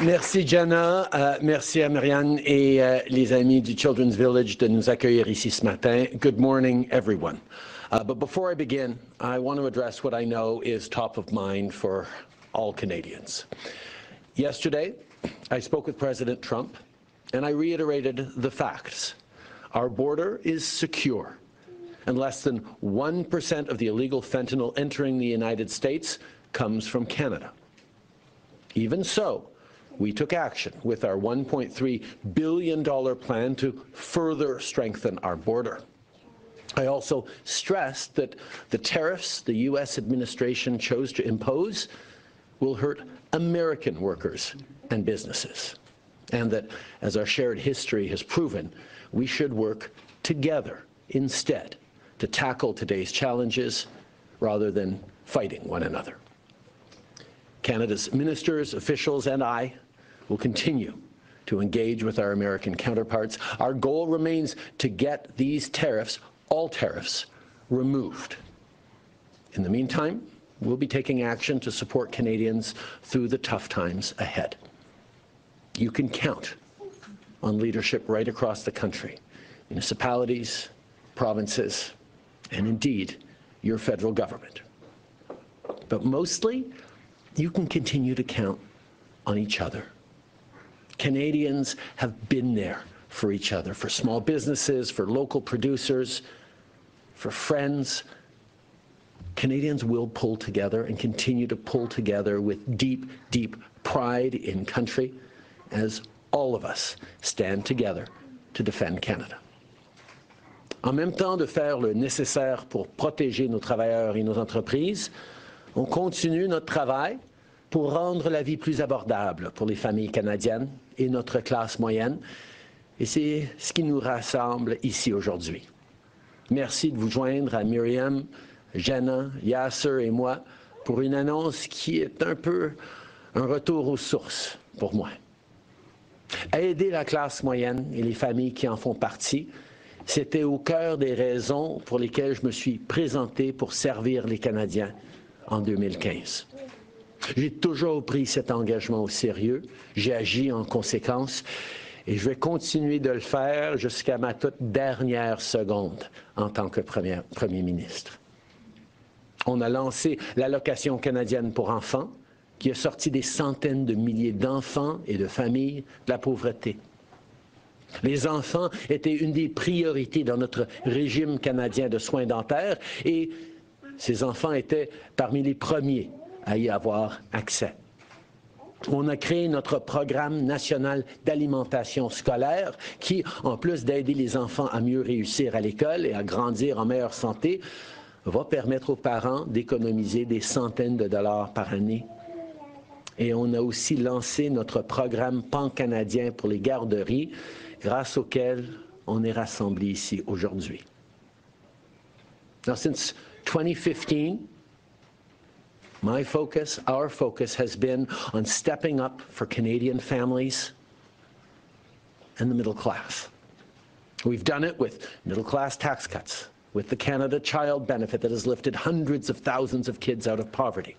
Merci Jenna, merci à Marianne et les amis du Children's Village de nous accueillir ici ce matin. Good morning, everyone. But before I begin, I want to address what I know is top of mind for all Canadians. Yesterday, I spoke with President Trump, and I reiterated the facts. Our border is secure, and less than 1% of the illegal fentanyl entering the United States comes from Canada. Even so, we took action with our $1.3 billion plan to further strengthen our border. I also stressed that the tariffs the U.S. administration chose to impose will hurt American workers and businesses, and that, as our shared history has proven, we should work together instead to tackle today's challenges rather than fighting one another. Canada's ministers, officials, and I will continue to engage with our American counterparts. Our goal remains to get these tariffs, all tariffs, removed. In the meantime, we'll be taking action to support Canadians through the tough times ahead. You can count on leadership right across the country, municipalities, provinces, and indeed, your federal government. But mostly, you can continue to count on each other. Canadians have been there for each other, for small businesses, for local producers, for friends. Canadians will pull together and continue to pull together with deep, deep pride in country as all of us stand together to defend Canada. En même temps de faire le nécessaire pour protéger nos travailleurs et nos entreprises, on continue notre travail pour rendre la vie plus abordable pour les familles canadiennes et notre classe moyenne. Et c'est ce qui nous rassemble ici aujourd'hui. Merci de vous joindre à Myriam, Jenna, Yasser et moi pour une annonce qui est un peu un retour aux sources pour moi. Aider la classe moyenne et les familles qui en font partie, c'était au cœur des raisons pour lesquelles je me suis présenté pour servir les Canadiens en 2015. J'ai toujours pris cet engagement au sérieux, j'ai agi en conséquence et je vais continuer de le faire jusqu'à ma toute dernière seconde en tant que Premier ministre. On a lancé l'allocation canadienne pour enfants qui a sorti des centaines de milliers d'enfants et de familles de la pauvreté. Les enfants étaient une des priorités dans notre régime canadien de soins dentaires et ces enfants étaient parmi les premiers à y avoir accès. On a créé notre programme national d'alimentation scolaire qui, en plus d'aider les enfants à mieux réussir à l'école et à grandir en meilleure santé, va permettre aux parents d'économiser des centaines de dollars par année. Et on a aussi lancé notre programme pan-canadien pour les garderies, grâce auquel on est rassemblés ici aujourd'hui. Now, since 2015, my focus, our focus, has been on stepping up for Canadian families and the middle class. We've done it with middle-class tax cuts, with the Canada Child Benefit that has lifted hundreds of thousands of kids out of poverty,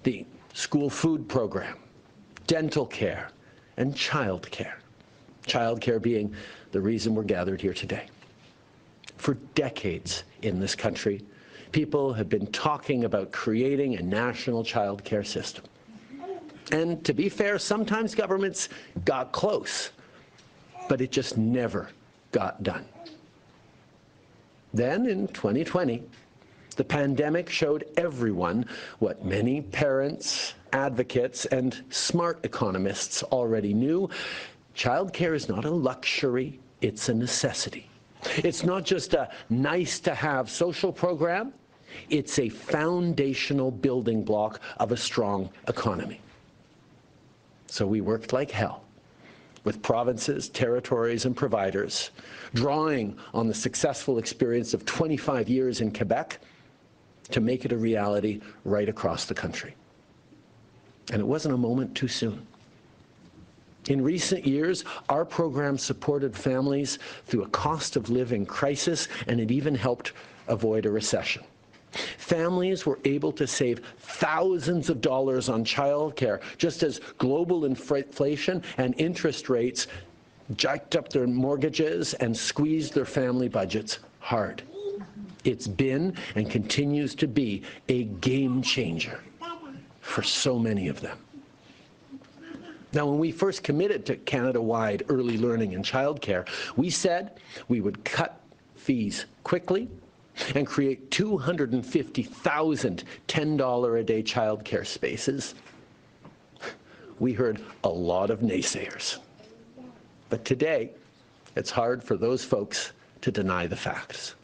the school food program, dental care, and child care. Child care being the reason we're gathered here today. For decades in this country, people have been talking about creating a national child care system. And to be fair, sometimes governments got close, but it just never got done. Then in 2020, the pandemic showed everyone what many parents, advocates, and smart economists already knew. Childcare is not a luxury, it's a necessity. It's not just a nice-to-have social program, it's a foundational building block of a strong economy. So we worked like hell with provinces, territories, and providers, drawing on the successful experience of 25 years in Quebec to make it a reality right across the country. And it wasn't a moment too soon. In recent years, our program supported families through a cost of living crisis, and it even helped avoid a recession. Families were able to save thousands of dollars on childcare, just as global inflation and interest rates jacked up their mortgages and squeezed their family budgets hard. It's been and continues to be a game changer for so many of them. Now, when we first committed to Canada-wide early learning and childcare, we said we would cut fees quickly and create 250,000 $10-a-day childcare spaces. We heard a lot of naysayers. But today, it's hard for those folks to deny the facts.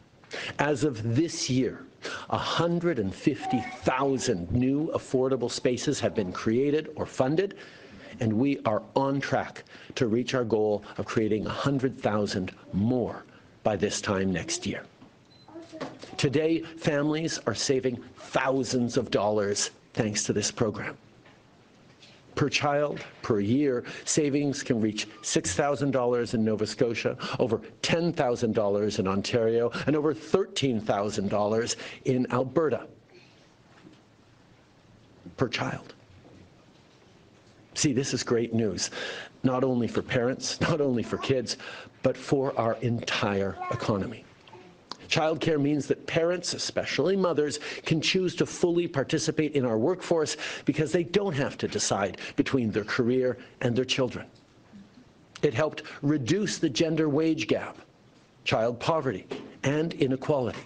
As of this year, 150,000 new affordable spaces have been created or funded, and we are on track to reach our goal of creating 100,000 more by this time next year. Today, families are saving thousands of dollars thanks to this program. Per child, per year, savings can reach $6,000 in Nova Scotia, over $10,000 in Ontario, and over $13,000 in Alberta. Per child. See, this is great news, not only for parents, not only for kids, but for our entire economy. Childcare means that parents, especially mothers, can choose to fully participate in our workforce because they don't have to decide between their career and their children. It helped reduce the gender wage gap, child poverty, and inequality.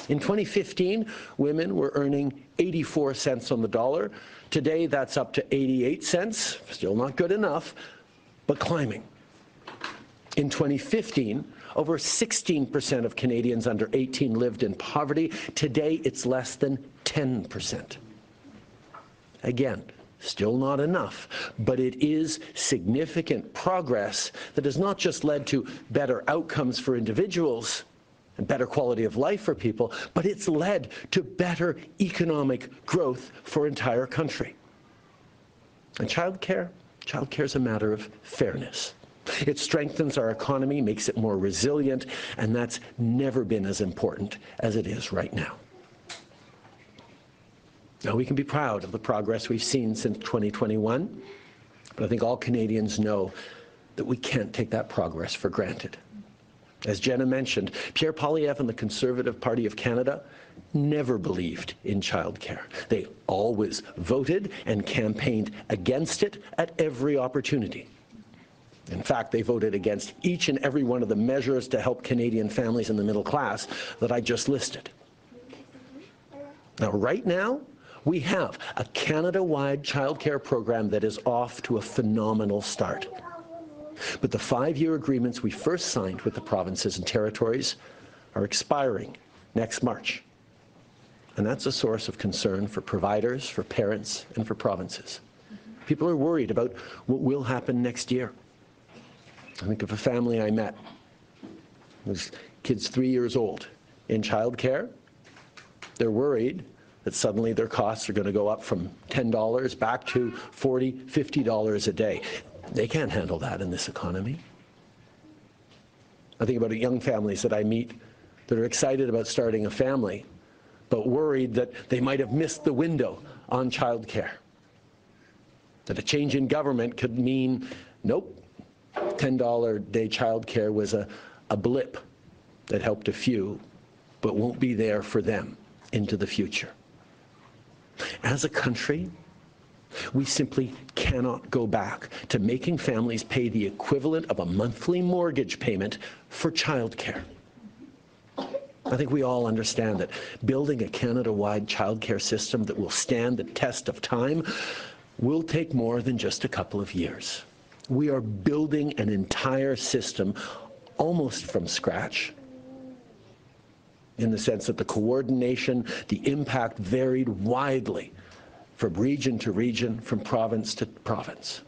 In 2015, women were earning 84 cents on the dollar. Today, that's up to 88 cents, still not good enough, but climbing. In 2015, over 16% of Canadians under 18 lived in poverty. Today, it's less than 10%. Again, still not enough, but it is significant progress that has not just led to better outcomes for individuals and better quality of life for people, but it's led to better economic growth for entire country. And childcare is a matter of fairness. It strengthens our economy, makes it more resilient, and that's never been as important as it is right now. Now, we can be proud of the progress we've seen since 2021, but I think all Canadians know that we can't take that progress for granted. As Jenna mentioned, Pierre Poilièvre and the Conservative Party of Canada never believed in childcare. They always voted and campaigned against it at every opportunity. In fact, they voted against each and every one of the measures to help Canadian families in the middle class that I just listed. Now, right now, we have a Canada-wide childcare program that is off to a phenomenal start. But the 5-year agreements we first signed with the provinces and territories are expiring next March. And that's a source of concern for providers, for parents, and for provinces. People are worried about what will happen next year. I think of a family I met. This kid's 3 years old in childcare. They're worried that suddenly their costs are going to go up from $10 back to $40, $50 a day. They can't handle that in this economy. I think about young families that I meet that are excited about starting a family, but worried that they might have missed the window on childcare. That a change in government could mean, nope, $10 a day childcare was a blip that helped a few, but won't be there for them into the future. As a country, we simply cannot go back to making families pay the equivalent of a monthly mortgage payment for childcare. I think we all understand that building a Canada-wide childcare system that will stand the test of time will take more than just a couple of years. We are building an entire system almost from scratch, in the sense that the coordination, the impact varied widely from region to region, from province to province.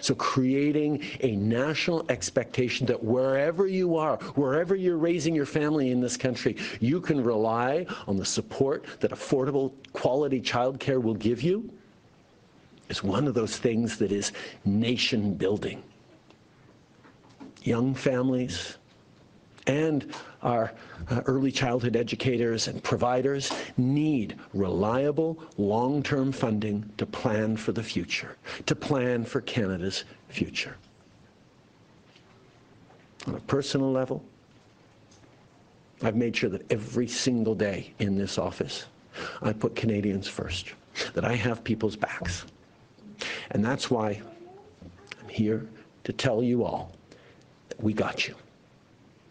So creating a national expectation that wherever you are, wherever you're raising your family in this country, you can rely on the support that affordable, quality childcare will give you is one of those things that is nation building. Young families, and our early childhood educators and providers need reliable, long-term funding to plan for the future, to plan for Canada's future. On a personal level, I've made sure that every single day in this office, I put Canadians first, that I have people's backs. And that's why I'm here to tell you all that we got you.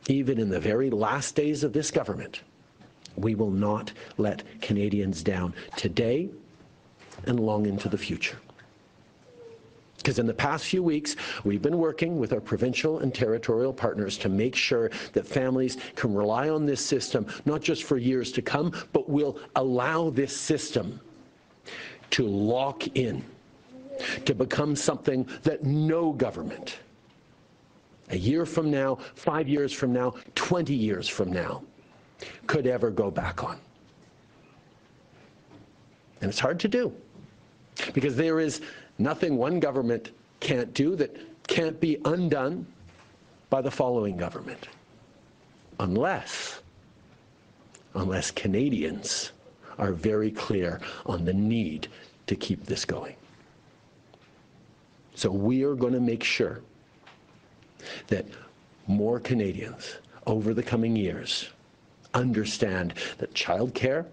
Even in the very last days of this government, we will not let Canadians down today and long into the future. Because in the past few weeks, we've been working with our provincial and territorial partners to make sure that families can rely on this system, not just for years to come, but will allow this system to lock in, to become something that no government, a year from now, 5 years from now, 20 years from now, could ever go back on. And it's hard to do, because there is nothing one government can't do that can't be undone by the following government, unless Canadians are very clear on the need to keep this going. So we are going to make sure that more Canadians over the coming years understand that childcare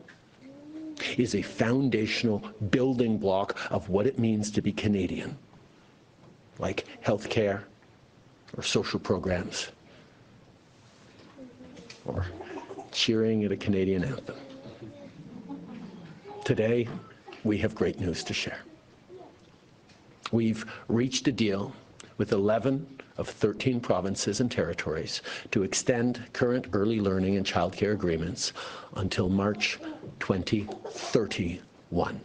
is a foundational building block of what it means to be Canadian, like healthcare or social programs or cheering at a Canadian anthem. Today, we have great news to share. We've reached a deal with 11 of 13 provinces and territories to extend current early learning and childcare agreements until March 2031.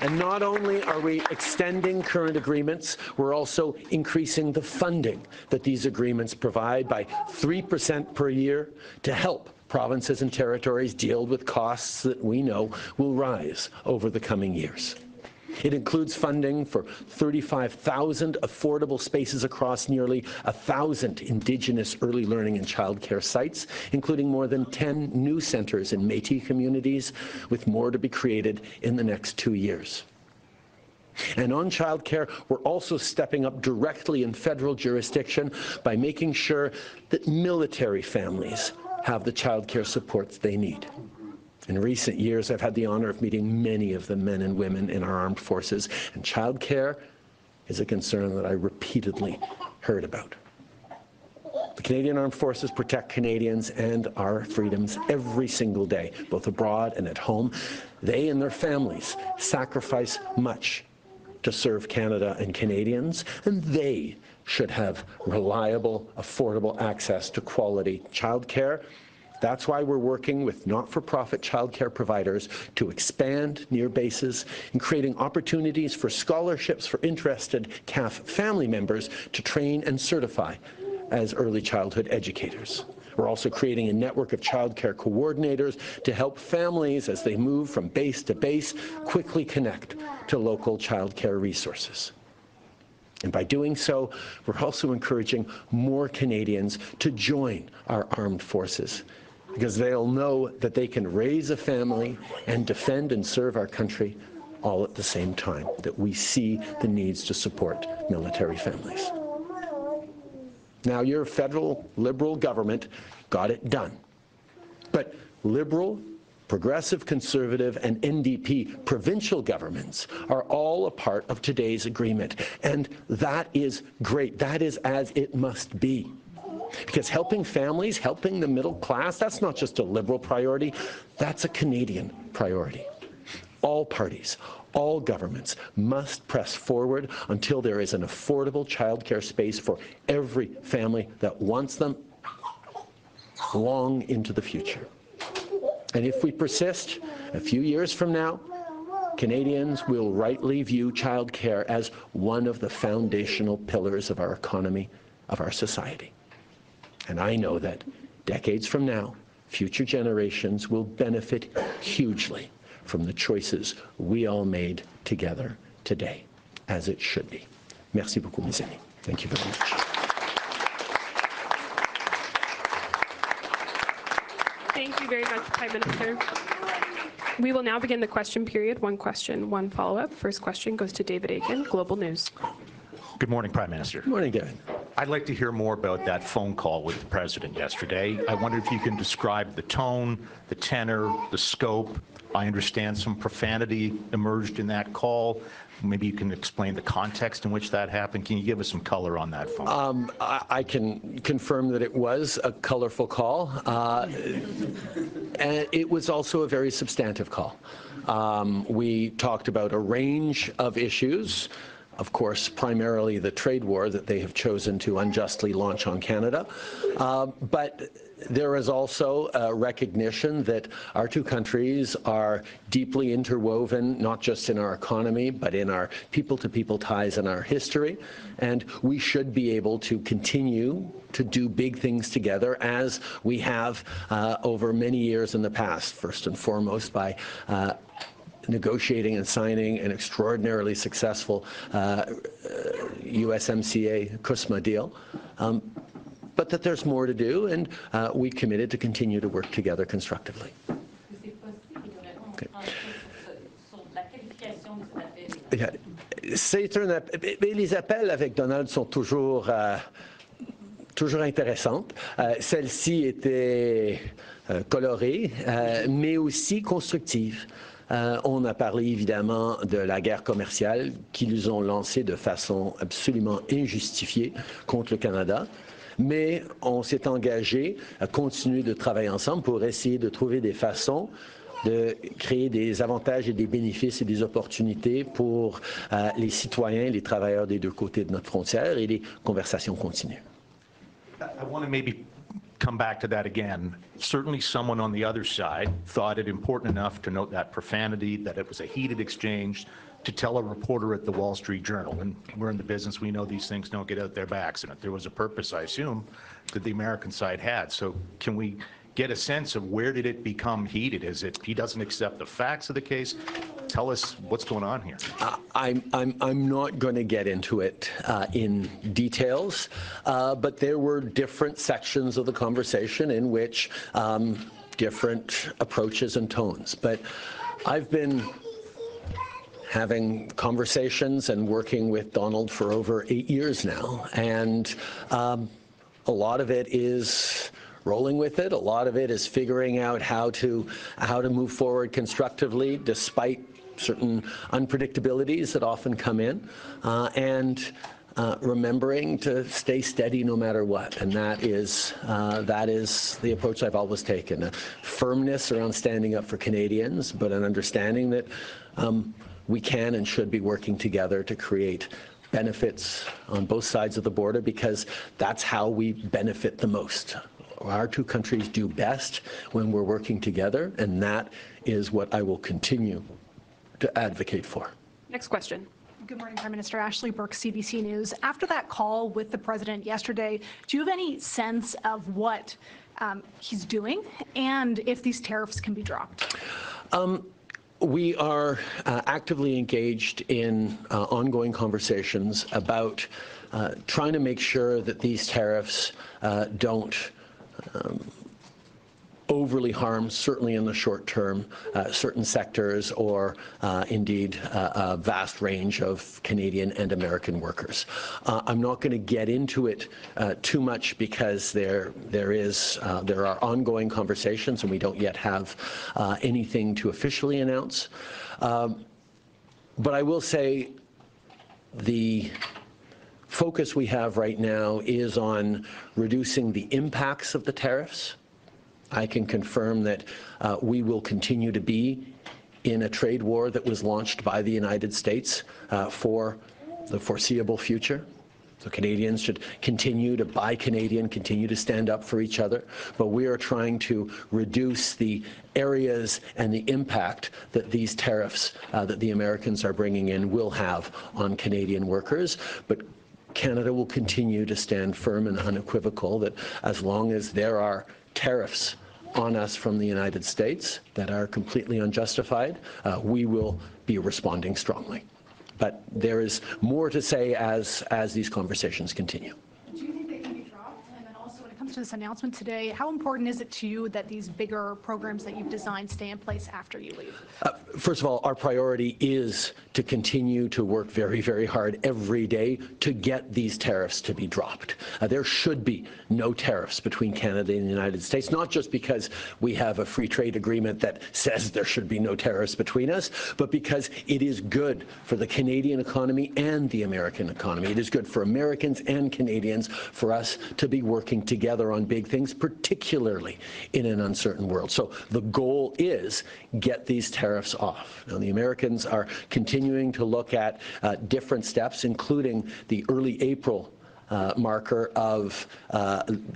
And not only are we extending current agreements, we're also increasing the funding that these agreements provide by 3% per year to help provinces and territories deal with costs that we know will rise over the coming years. It includes funding for 35,000 affordable spaces across nearly 1,000 Indigenous early learning and childcare sites, including more than 10 new centres in Métis communities, with more to be created in the next 2 years. And on childcare, we're also stepping up directly in federal jurisdiction by making sure that military families have the childcare supports they need. In recent years, I've had the honor of meeting many of the men and women in our armed forces, and childcare is a concern that I repeatedly heard about. The Canadian Armed Forces protect Canadians and our freedoms every single day, both abroad and at home. They and their families sacrifice much to serve Canada and Canadians, and they should have reliable, affordable access to quality childcare. That's why we're working with not-for-profit childcare providers to expand near bases and creating opportunities for scholarships for interested CAF family members to train and certify as early childhood educators. We're also creating a network of childcare coordinators to help families as they move from base to base quickly connect to local childcare resources. And by doing so, we're also encouraging more Canadians to join our armed forces, because they'll know that they can raise a family and defend and serve our country all at the same time, that we see the needs to support military families. Now, your federal Liberal government got it done, but Liberal, Progressive, Conservative, and NDP provincial governments are all a part of today's agreement, and that is great. That is as it must be. Because helping families, helping the middle class, that's not just a Liberal priority, that's a Canadian priority. All parties, all governments must press forward until there is an affordable childcare space for every family that wants them long into the future. And if we persist, a few years from now, Canadians will rightly view childcare as one of the foundational pillars of our economy, of our society. And I know that decades from now, future generations will benefit hugely from the choices we all made together today, as it should be. Merci beaucoup, mes amis. Thank you very much. Thank you very much, Prime Minister. We will now begin the question period. One question, one follow-up. First question goes to David Aiken, Global News. Good morning, Prime Minister. Good morning, Gavin. I'd like to hear more about that phone call with the President yesterday. I wonder if you can describe the tone, the tenor, the scope. I understand some profanity emerged in that call. Maybe you can explain the context in which that happened. Can you give us some color on that phone? I can confirm that it was a colorful call, and it was also a very substantive call. We talked about a range of issues, of course, primarily the trade war that they have chosen to unjustly launch on Canada, but there is also a recognition that our two countries are deeply interwoven, not just in our economy, but in our people-to-people ties and our history. And we should be able to continue to do big things together as we have over many years in the past, first and foremost by negotiating and signing an extraordinarily successful USMCA CUSMA deal. But that there's more to do, and we committed to continue to work together constructively. Okay. Les appels avec Donald sont toujours intéressantes. Celle-ci était colorée, mais aussi constructive. On a parlé évidemment de la guerre commerciale qu'ils ont lancée de façon absolument injustifiée contre le Canada. Mais on s'est engagé à continuer de travailler ensemble pour essayer de trouver des façons de créer des avantages et des bénéfices et des opportunités pour les citoyens, les travailleurs des deux côtés de notre frontière, et les conversations continuent. I want to maybe come back to that again. Certainly someone on the other side thought it important enough to note that profanity, that it was a heated exchange, to tell a reporter at the Wall Street Journal, and we're in the business, we know these things don't get out there by accident. There was a purpose, I assume, that the American side had. So can we get a sense of where did it become heated? Is it he doesn't accept the facts of the case? Tell us what's going on here. I'm not going to get into it in details, but there were different sections of the conversation in which different approaches and tones. But I've been having conversations and working with Donald for over 8 years now, and a lot of it is rolling with it. A lot of it is figuring out how to move forward constructively despite certain unpredictabilities that often come in, and remembering to stay steady no matter what. And that is the approach I've always taken: a firmness around standing up for Canadians, but an understanding that we can and should be working together to create benefits on both sides of the border, because that's how we benefit the most. Our two countries do best when we're working together, and that is what I will continue to advocate for. Next question. Good morning, Prime Minister. Ashley Burke, CBC News. After that call with the President yesterday, do you have any sense of what he's doing and if these tariffs can be dropped? We are actively engaged in ongoing conversations about trying to make sure that these tariffs don't overly harm, certainly in the short term, certain sectors or indeed a vast range of Canadian and American workers. I'm not going to get into it too much because there are ongoing conversations and we don't yet have anything to officially announce. But I will say the focus we have right now is on reducing the impacts of the tariffs. I can confirm that we will continue to be in a trade war that was launched by the United States for the foreseeable future. So Canadians should continue to buy Canadian, continue to stand up for each other, but we are trying to reduce the areas and the impact that these tariffs that the Americans are bringing in will have on Canadian workers. But Canada will continue to stand firm and unequivocal that as long as there are tariffs on us from the United States that are completely unjustified, we will be responding strongly. but there is more to say as these conversations continue. Do you think they can be dropped? And then also when it comes to this announcement today, how important is it to you that these bigger programs that you've designed stay in place after you leave? First of all, our priority is to continue to work very, very hard every day to get these tariffs to be dropped. There should be no tariffs between Canada and the United States, not just because we have a free trade agreement that says there should be no tariffs between us, but because it is good for the Canadian economy and the American economy. It is good for Americans and Canadians for us to be working together on big things, particularly in an uncertain world. So the goal is get these tariffs off. Now, the Americans are continuing to look at different steps, including the early April marker of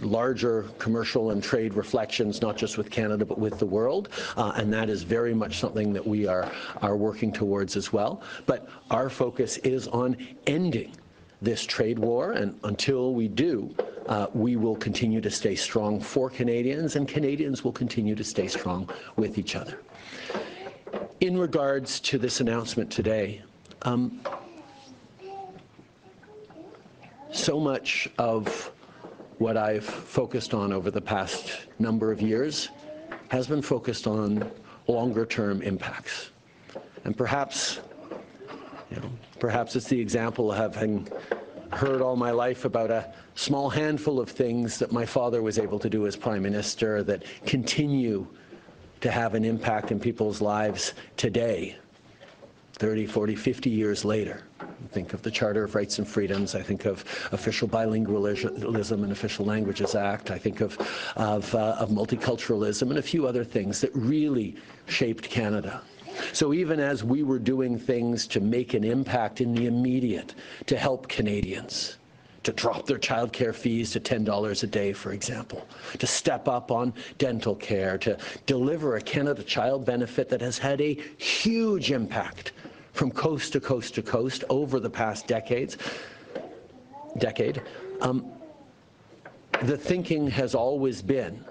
larger commercial and trade reflections, not just with Canada, but with the world. And that is very much something that we are working towards as well. But our focus is on ending this trade war, and until we do, we will continue to stay strong for Canadians, and Canadians will continue to stay strong with each other. In regards to this announcement today, so much of what I've focused on over the past number of years has been focused on longer-term impacts. And perhaps it's the example of having heard all my life about a small handful of things that my father was able to do as Prime Minister that continue to have an impact in people's lives today, 30, 40, 50 years later. I think of the Charter of Rights and Freedoms. I think of Official Bilingualism and Official Languages Act. I think of multiculturalism and a few other things that really shaped Canada. So even as we were doing things to make an impact in the immediate, to help Canadians, to drop their childcare fees to $10 a day, for example, to step up on dental care, to deliver a Canada Child benefit that has had a huge impact from coast to coast to coast over the past decade. The thinking has always been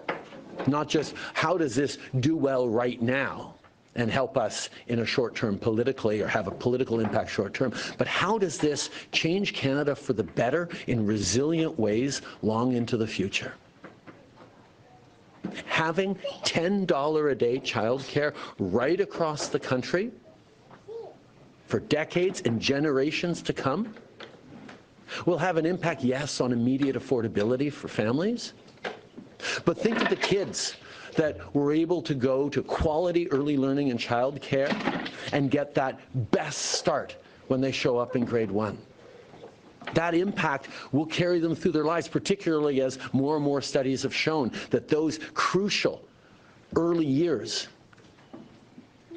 not just how does this do well right now and help us in a short term politically or have a political impact short term, but how does this change Canada for the better in resilient ways long into the future? Having $10 a day childcare right across the country for decades and generations to come will have an impact, yes, on immediate affordability for families, but think of the kids that were able to go to quality early learning and child care and get that best start when they show up in grade 1. That impact will carry them through their lives, particularly as more and more studies have shown that those crucial early years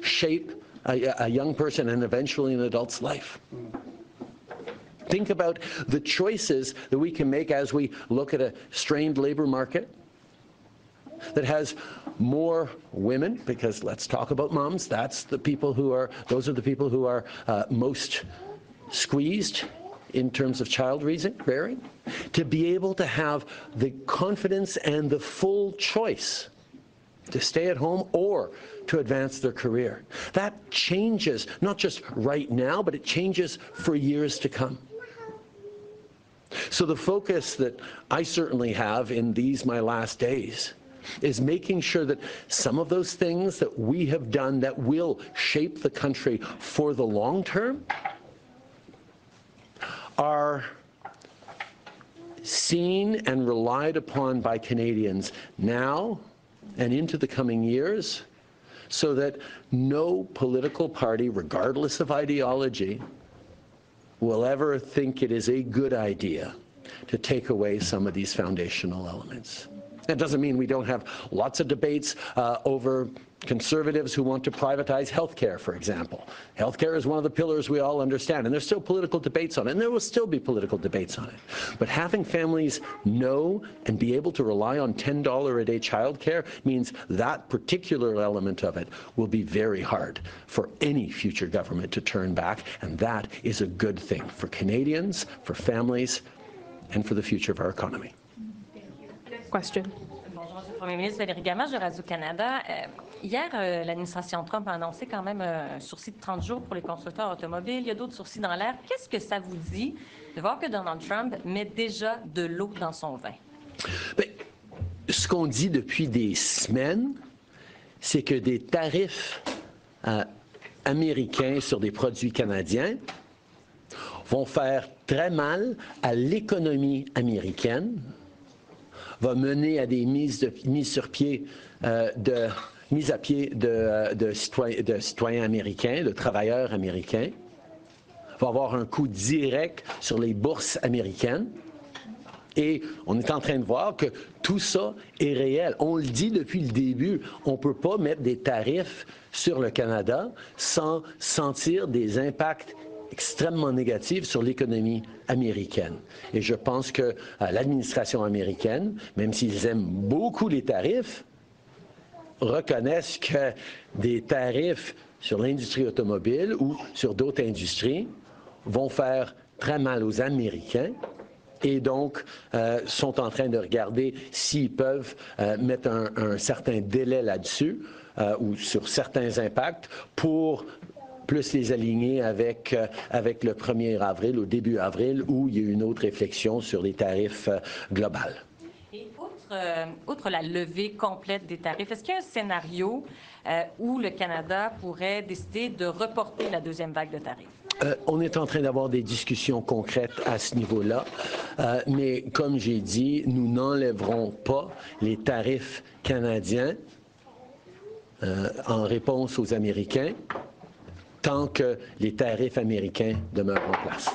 shape a young person and eventually an adult's life. Think about the choices that we can make as we look at a strained labor market that has more women, because let's talk about moms, those are the people who are most squeezed in terms of child rearing, to be able to have the confidence and the full choice to stay at home or to advance their career. That changes, not just right now, but it changes for years to come. So the focus that I certainly have in these my last days is making sure that some of those things that we have done that will shape the country for the long term are seen and relied upon by Canadians now and into the coming years, so that no political party, regardless of ideology, will ever think it is a good idea to take away some of these foundational elements. That doesn't mean we don't have lots of debates over conservatives who want to privatize health care, for example. Health care is one of the pillars we all understand, and there's still political debates on it, and there will still be political debates on it. But having families know and be able to rely on $10 a day child care means that particular element of it will be very hard for any future government to turn back, and that is a good thing for Canadians, for families, and for the future of our economy. Question. Bonjour, Monsieur le Premier ministre, Valérie Gamage de Radio-Canada. Hier, l'administration Trump a annoncé quand même un sursis de 30 jours pour les constructeurs automobiles. Il y a d'autres sursis dans l'air. Qu'est-ce que ça vous dit de voir que Donald Trump met déjà de l'eau dans son vin? Bien, ce qu'on dit depuis des semaines, c'est que des tarifs américains sur des produits canadiens vont faire très mal à l'économie américaine, va mener à des mises à pied de citoyens américains, de travailleurs américains, va avoir un coût direct sur les bourses américaines. Et on est en train de voir que tout ça est réel. On le dit depuis le début, on ne peut pas mettre des tarifs sur le Canada sans sentir des impacts extrêmement négatifs sur l'économie américaine. Et je pense que l'administration américaine, même s'ils aiment beaucoup les tarifs, reconnaissent que des tarifs sur l'industrie automobile ou sur d'autres industries vont faire très mal aux Américains et donc sont en train de regarder s'ils peuvent mettre un certain délai là-dessus ou sur certains impacts pour plus les aligner avec le 1er avril ou début avril où il y a une autre réflexion sur les tarifs globales. Et outre la levée complète des tarifs, est-ce qu'il y a un scénario où le Canada pourrait décider de reporter la deuxième vague de tarifs? On est en train d'avoir des discussions concrètes à ce niveau-là, mais comme j'ai dit, nous n'enlèverons pas les tarifs canadiens en réponse aux Américains tant que les tarifs américains demeurent en place.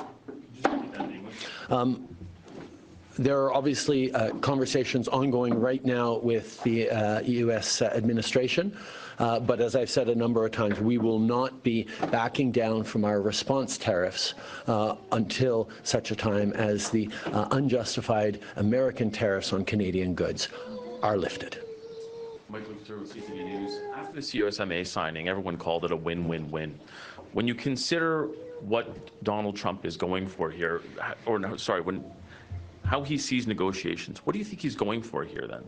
There are obviously conversations ongoing right now with the U.S. administration, but as I've said a number of times, we will not be backing down from our response tariffs until such a time as the unjustified American tariffs on Canadian goods are lifted. Michael Thurl, CTV News. After this USMA signing, everyone called it a win-win-win. When you consider what Donald Trump is going for here, or no, sorry, how he sees negotiations, what do you think he's going for here then?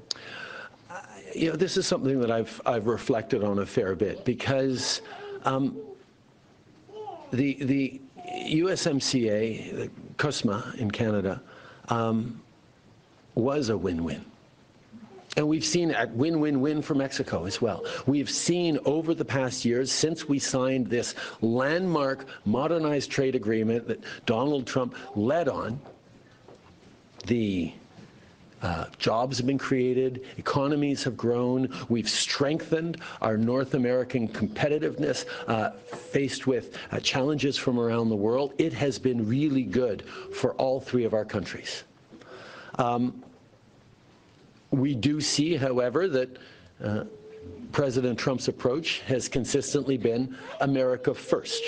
You know, this is something that I've reflected on a fair bit because the USMCA, the CUSMA in Canada, was a win-win. And we've seen a win-win-win for Mexico as well. We've seen over the past years, since we signed this landmark modernized trade agreement that Donald Trump led on, the jobs have been created, economies have grown, we've strengthened our North American competitiveness faced with challenges from around the world. It has been really good for all three of our countries. We do see, however, that President Trump's approach has consistently been America first.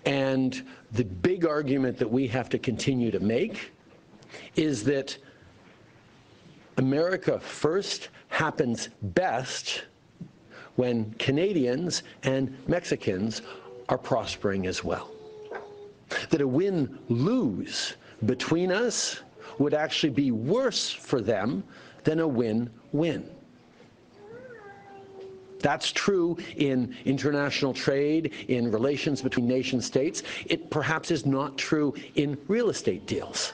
And the big argument that we have to continue to make is that America first happens best when Canadians and Mexicans are prospering as well. That a win-lose between us would actually be worse for them than a win-win. That's true in international trade, in relations between nation states. It perhaps is not true in real estate deals.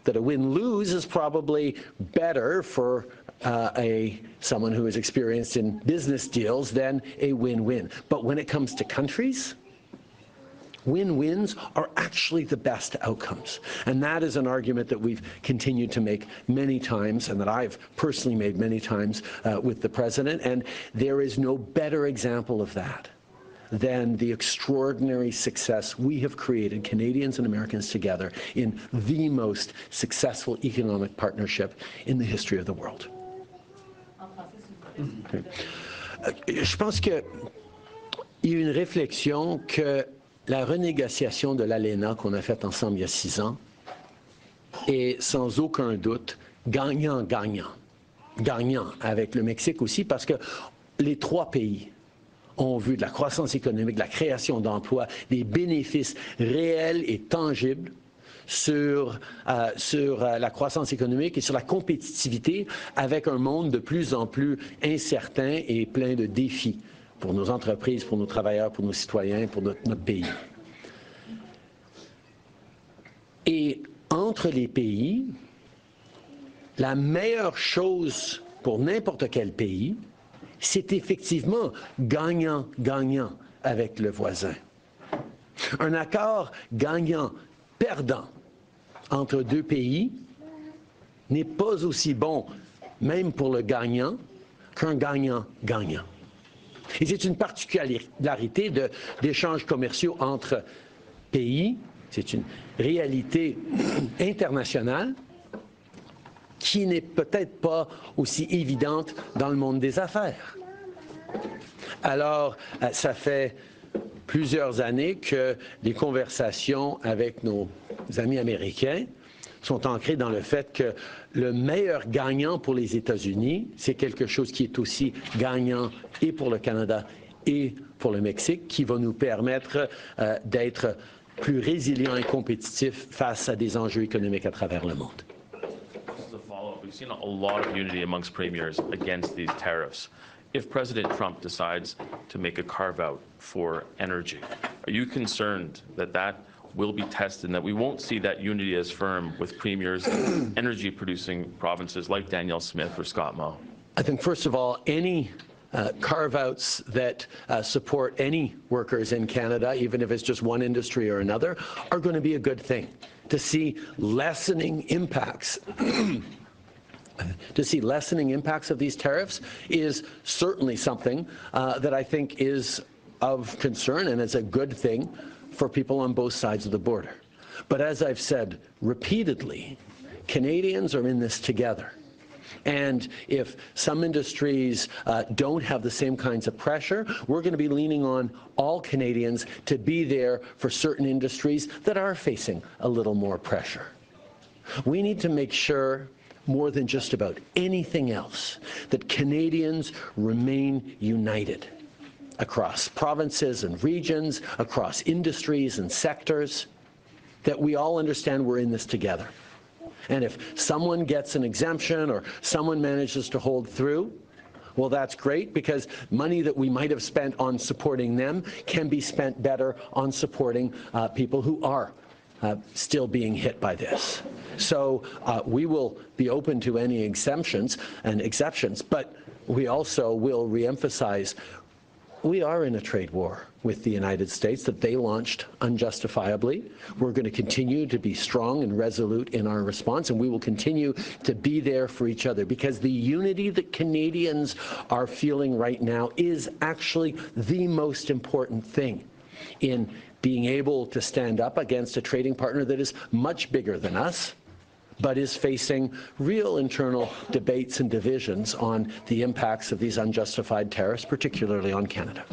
That a win-lose is probably better for someone who is experienced in business deals than a win-win. But when it comes to countries, win-wins are actually the best outcomes. And that is an argument that we've continued to make many times and that I've personally made many times with the President. And there is no better example of that than the extraordinary success we have created, Canadians and Americans together, in the most successful economic partnership in the history of the world. Je pense qu'il y a une réflexion que la renégociation de l'ALENA qu'on a faite ensemble il y a 6 ans est sans aucun doute gagnant-gagnant. Gagnant avec le Mexique aussi parce que les 3 pays ont vu de la croissance économique, de la création d'emplois, des bénéfices réels et tangibles sur la croissance économique et sur la compétitivité avec un monde de plus en plus incertain et plein de défis pour nos entreprises, pour nos travailleurs, pour nos citoyens, pour notre pays. Et entre les pays, la meilleure chose pour n'importe quel pays, c'est effectivement gagnant-gagnant avec le voisin. Un accord gagnant-perdant entre deux pays n'est pas aussi bon, même pour le gagnant, qu'un gagnant-gagnant. Et c'est une particularité d'échanges commerciaux entre pays, c'est une réalité internationale qui n'est peut-être pas aussi évidente dans le monde des affaires. Alors, ça fait plusieurs années que les conversations avec nos amis américains sont ancrées dans le fait que le meilleur gagnant pour les États-Unis, c'est quelque chose qui est aussi gagnant et pour le Canada et pour le Mexique, qui va nous permettre d'être plus résilients et compétitifs face à des enjeux économiques à travers le monde. We've seen a lot of unity amongst premiers against these tariffs. If President Trump decides to make a carve-out for energy, are you concerned that that will be tested and that we won't see that unity as firm with premiers in energy-producing provinces like Danielle Smith or Scott Moe? I think, first of all, any carve-outs that support any workers in Canada, even if it's just one industry or another, are going to be a good thing. To see lessening impacts of these tariffs is certainly something that I think is of concern and is a good thing for people on both sides of the border. But as I've said repeatedly, Canadians are in this together. And if some industries don't have the same kinds of pressure, we're going to be leaning on all Canadians to be there for certain industries that are facing a little more pressure. We need to make sure, more than just about anything else, that Canadians remain united across provinces and regions, across industries and sectors, that we all understand we're in this together. And if someone gets an exemption or someone manages to hold through, well, that's great, because money that we might have spent on supporting them can be spent better on supporting people who are still being hit by this. So we will be open to any exemptions and exceptions, but we also will reemphasize we are in a trade war with the United States that they launched unjustifiably. We're going to continue to be strong and resolute in our response, and we will continue to be there for each other, because the unity that Canadians are feeling right now is actually the most important thing in being able to stand up against a trading partner that is much bigger than us, but is facing real internal debates and divisions on the impacts of these unjustified tariffs, particularly on Canada.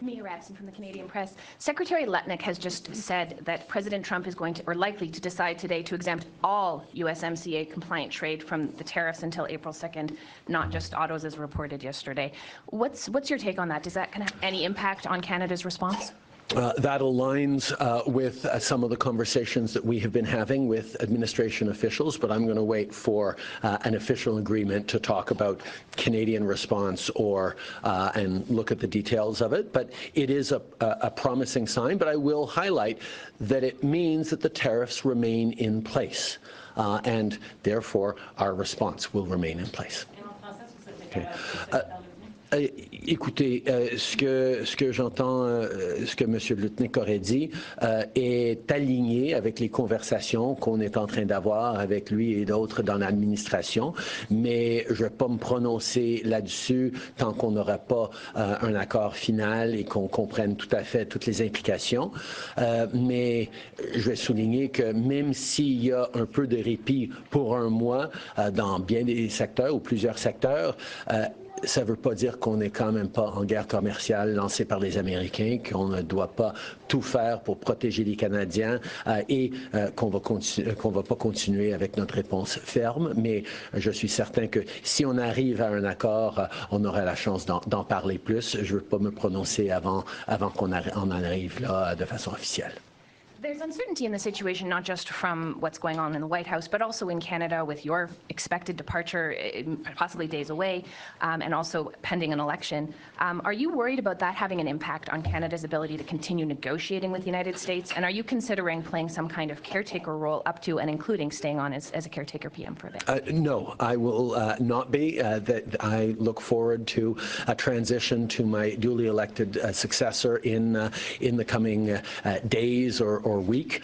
Mia Rabson from the Canadian Press. Secretary Letnick has just said that President Trump is going to, or likely to, decide today to exempt all USMCA compliant trade from the tariffs until April 2nd, not just autos as reported yesterday. What's your take on that? Does that have any impact on Canada's response? That aligns with some of the conversations that we have been having with administration officials, but I'm going to wait for an official agreement to talk about Canadian response or and look at the details of it. But it is a promising sign, but I will highlight that it means that the tariffs remain in place, and therefore our response will remain in place. Okay. Écoutez, ce que j'entends, ce que M. Letnick aurait dit, est aligné avec les conversations qu'on est en train d'avoir avec lui et d'autres dans l'administration, mais je ne vais pas me prononcer là-dessus tant qu'on n'aura pas un accord final et qu'on comprenne tout à fait toutes les implications. Mais je vais souligner que même s'il y a un peu de répit pour un mois dans bien des secteurs ou plusieurs secteurs, ça ne veut pas dire qu'on n'est quand même pas en guerre commerciale lancée par les Américains, qu'on ne doit pas tout faire pour protéger les Canadiens et qu'on va pas continuer avec notre réponse ferme. Mais je suis certain que si on arrive à un accord, on aura la chance d'en parler plus. Je ne veux pas me prononcer avant qu'on en arrive là de façon officielle. There's uncertainty in the situation, not just from what's going on in the White House, but also in Canada with your expected departure, possibly days away, and also pending an election. Are you worried about that having an impact on Canada's ability to continue negotiating with the United States? And are you considering playing some kind of caretaker role up to and including staying on as a caretaker PM for a bit? No, I will not be. That I look forward to a transition to my duly elected successor in the coming days or week.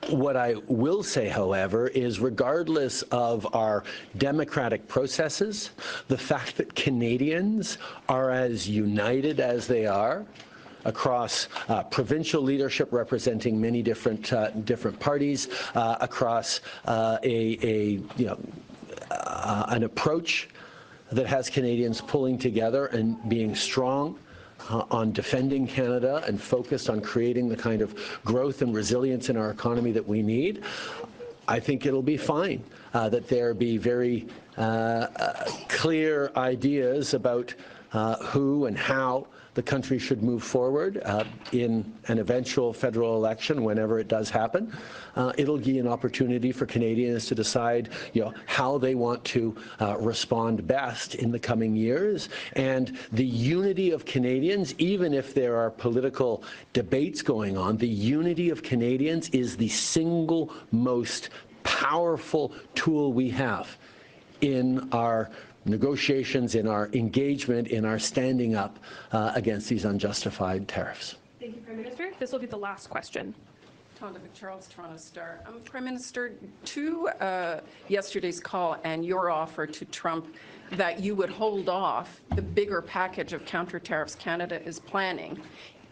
What I will say, however, is regardless of our democratic processes, the fact that Canadians are as united as they are across provincial leadership representing many different parties, across an approach that has Canadians pulling together and being strong on defending Canada and focused on creating the kind of growth and resilience in our economy that we need, I think it'll be fine that there be very clear ideas about who and how the country should move forward in an eventual federal election, whenever it does happen. It'll be an opportunity for Canadians to decide, how they want to respond best in the coming years. And the unity of Canadians, even if there are political debates going on, the unity of Canadians is the single most powerful tool we have in our negotiations, in our engagement, in our standing up against these unjustified tariffs. Thank you, Prime Minister. This will be the last question. Tonda McCharles, Toronto Star. Prime Minister, to yesterday's call and your offer to Trump that you would hold off the bigger package of counter tariffs Canada is planning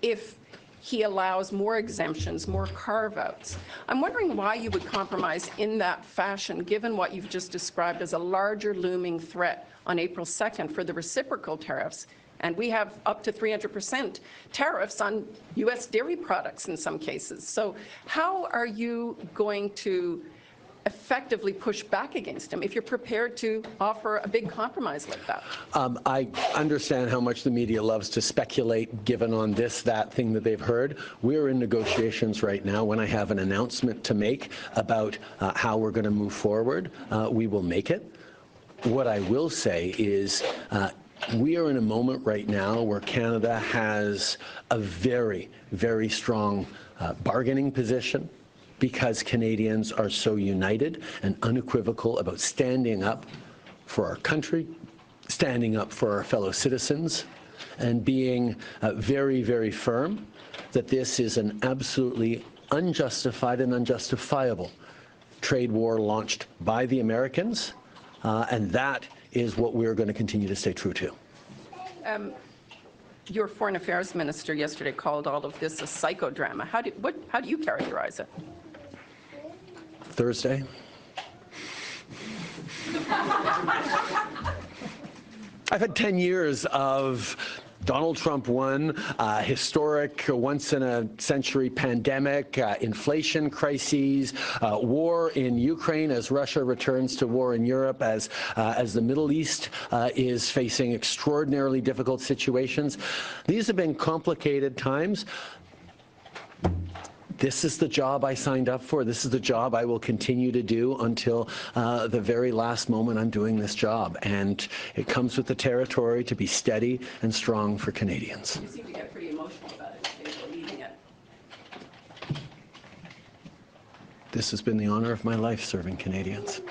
if he allows more exemptions, more carve-outs. I'm wondering why you would compromise in that fashion, given what you've just described as a larger looming threat on April 2nd for the reciprocal tariffs. And we have up to 300% tariffs on U.S. dairy products in some cases. So how are you going to effectively push back against him if you're prepared to offer a big compromise like that? I understand how much the media loves to speculate given on this, that thing that they've heard. We're in negotiations right now. When I have an announcement to make about how we're going to move forward, we will make it. What I will say is we are in a moment right now where Canada has a very, very strong bargaining position, because Canadians are so united and unequivocal about standing up for our country, standing up for our fellow citizens, and being very, very firm that this is an absolutely unjustified and unjustifiable trade war launched by the Americans, and that is what we're going to continue to stay true to. Your Foreign Affairs Minister yesterday called all of this a psychodrama. How do you characterize it? Thursday. I've had 10 years of Donald Trump won, historic, once-in-a-century pandemic, inflation crises, war in Ukraine as Russia returns to war in Europe, as the Middle East is facing extraordinarily difficult situations. These have been complicated times. This is the job I signed up for. This is the job I will continue to do until the very last moment I'm doing this job. And it comes with the territory to be steady and strong for Canadians. You seem to get pretty emotional about it today, believing it. This has been the honor of my life, serving Canadians.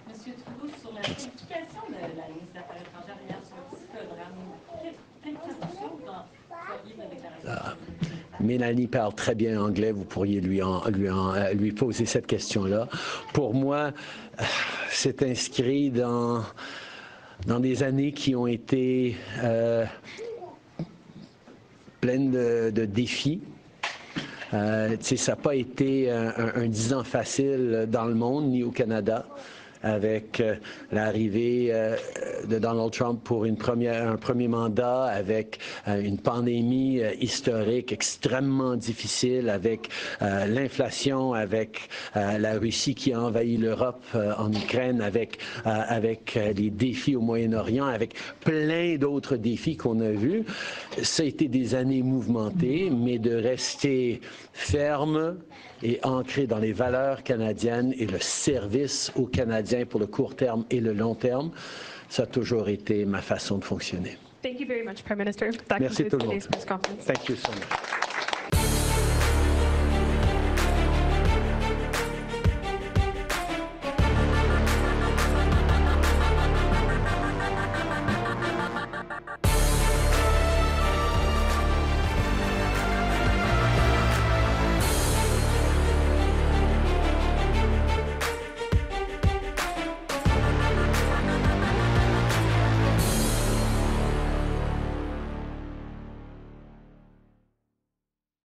Monsieur Trudeau, sur la simplification de la ministre des Affaires étrangères hier sur le psychodrame, quelle traduction feriez de la déclaration? Mélanie parle très bien anglais, vous pourriez lui poser cette question-là. Pour moi, c'est inscrit dans des années qui ont été pleines de défis. Ça n'a pas été un 10 ans facile dans le monde ni au Canada. avec l'arrivée de Donald Trump pour un premier mandat, avec une pandémie historique extrêmement difficile, avec l'inflation, avec la Russie qui a envahi l'Europe en Ukraine, avec les défis au Moyen-Orient, avec plein d'autres défis qu'on a vus. Ça a été des années mouvementées, mais de rester ferme et ancré dans les valeurs canadiennes et le service aux Canadiens pour le court terme et le long terme, ça a toujours été ma façon de fonctionner. Thank you very much, Prime Minister. That Merci tout concludes le monde. today's press conference. Thank you so much.